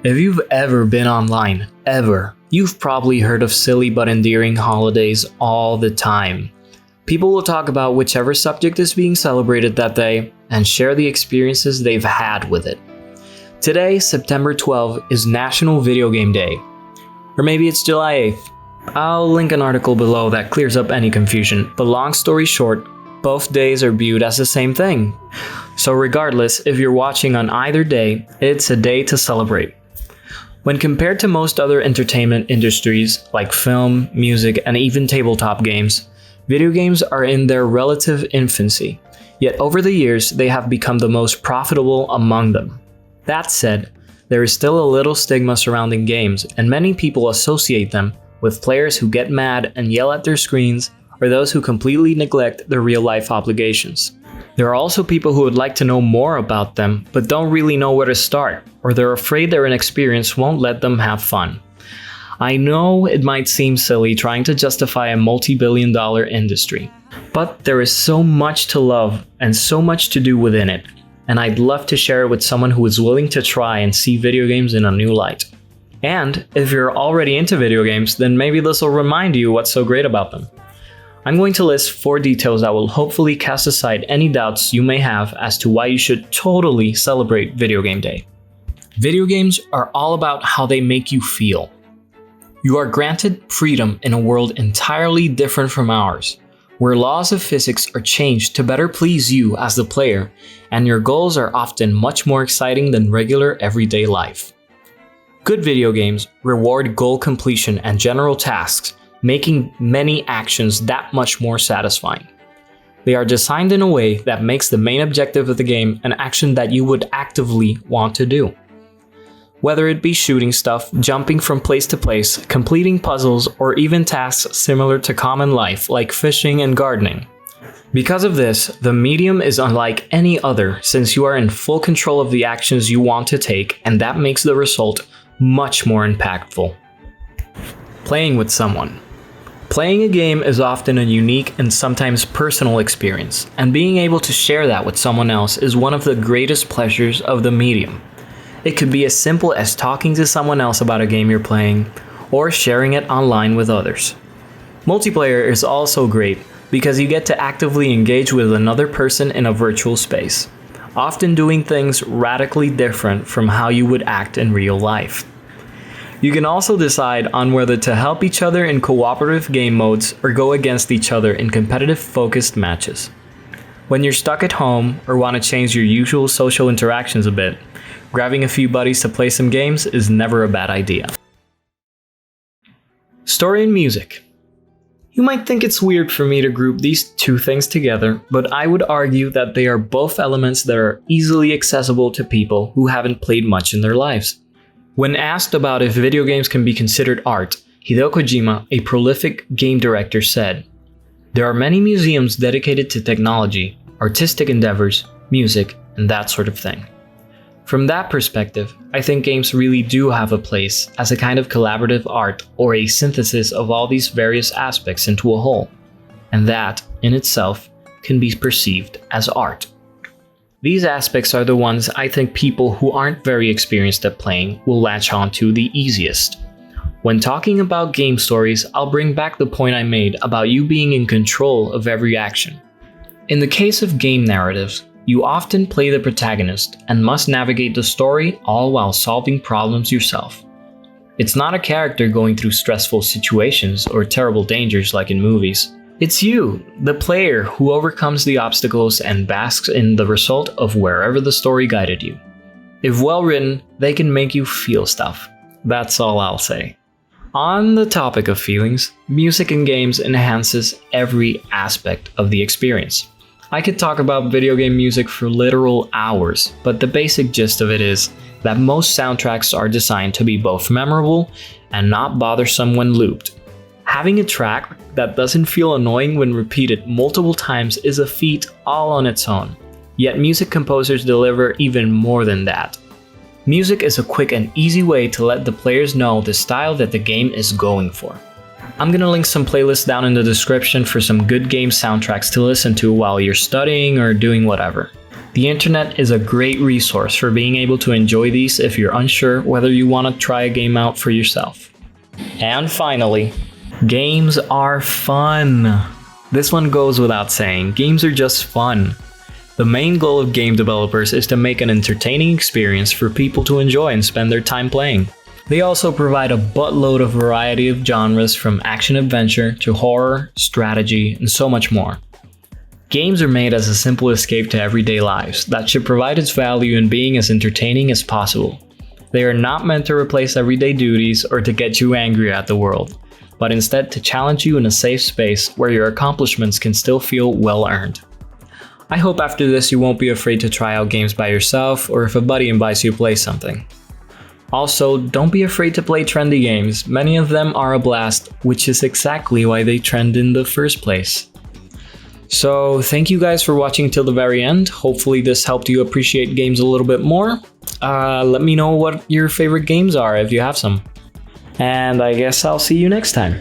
If you've ever been online, ever, you've probably heard of silly but endearing holidays all the time. People will talk about whichever subject is being celebrated that day and share the experiences they've had with it. Today, September 12th, is National Video Game Day. Or maybe it's July 8th. I'll link an article below that clears up any confusion, but long story short, both days are viewed as the same thing. So regardless, if you're watching on either day, it's a day to celebrate. When compared to most other entertainment industries like film, music, and even tabletop games, video games are in their relative infancy, yet over the years they have become the most profitable among them. That said, there is still a little stigma surrounding games, and many people associate them with players who get mad and yell at their screens, or those who completely neglect their real-life obligations. There are also people who would like to know more about them, but don't really know where to start, or they're afraid their inexperience won't let them have fun. I know it might seem silly trying to justify a multi-billion-dollar industry, but there is so much to love and so much to do within it, and I'd love to share it with someone who is willing to try and see video games in a new light. And if you're already into video games, then maybe this will remind you what's so great about them. I'm going to list 4 details that will hopefully cast aside any doubts you may have as to why you should totally celebrate Video Game Day. Video games are all about how they make you feel. You are granted freedom in a world entirely different from ours, where laws of physics are changed to better please you as the player, and your goals are often much more exciting than regular everyday life. Good video games reward goal completion and general tasks, making many actions that much more satisfying. They are designed in a way that makes the main objective of the game an action that you would actively want to do. Whether it be shooting stuff, jumping from place to place, completing puzzles, or even tasks similar to common life like fishing and gardening. Because of this, the medium is unlike any other since you are in full control of the actions you want to take, and that makes the result much more impactful. Playing with someone. Playing a game is often a unique and sometimes personal experience, and being able to share that with someone else is one of the greatest pleasures of the medium. It could be as simple as talking to someone else about a game you're playing, or sharing it online with others. Multiplayer is also great because you get to actively engage with another person in a virtual space, often doing things radically different from how you would act in real life. You can also decide on whether to help each other in cooperative game modes or go against each other in competitive focused matches. When you're stuck at home or want to change your usual social interactions a bit, grabbing a few buddies to play some games is never a bad idea. Story and music. You might think it's weird for me to group these two things together, but I would argue that they are both elements that are easily accessible to people who haven't played much in their lives. When asked about if video games can be considered art, Hideo Kojima, a prolific game director, said, "There are many museums dedicated to technology, artistic endeavors, music, and that sort of thing." From that perspective, I think games really do have a place as a kind of collaborative art or a synthesis of all these various aspects into a whole, and that, in itself, can be perceived as art. These aspects are the ones I think people who aren't very experienced at playing will latch onto the easiest. When talking about game stories, I'll bring back the point I made about you being in control of every action. In the case of game narratives, you often play the protagonist and must navigate the story all while solving problems yourself. It's not a character going through stressful situations or terrible dangers like in movies. It's you, the player, who overcomes the obstacles and basks in the result of wherever the story guided you. If well written, they can make you feel stuff. That's all I'll say. On the topic of feelings, music in games enhances every aspect of the experience. I could talk about video game music for literal hours, but the basic gist of it is that most soundtracks are designed to be both memorable and not bothersome when looped. Having a track that doesn't feel annoying when repeated multiple times is a feat all on its own, yet music composers deliver even more than that. Music is a quick and easy way to let the players know the style that the game is going for. I'm gonna link some playlists down in the description for some good game soundtracks to listen to while you're studying or doing whatever. The internet is a great resource for being able to enjoy these if you're unsure whether you want to try a game out for yourself. And finally, games are fun. This one goes without saying, games are just fun. The main goal of game developers is to make an entertaining experience for people to enjoy and spend their time playing. They also provide a buttload of variety of genres from action-adventure to horror, strategy, and so much more. Games are made as a simple escape to everyday lives that should provide its value in being as entertaining as possible. They are not meant to replace everyday duties or to get you angry at the world, but instead to challenge you in a safe space where your accomplishments can still feel well earned. I hope after this you won't be afraid to try out games by yourself or if a buddy invites you to play something. Also, don't be afraid to play trendy games. Many of them are a blast, which is exactly why they trend in the first place. So thank you guys for watching till the very end. Hopefully this helped you appreciate games a little bit more. Let me know what your favorite games are if you have some. And I guess I'll see you next time.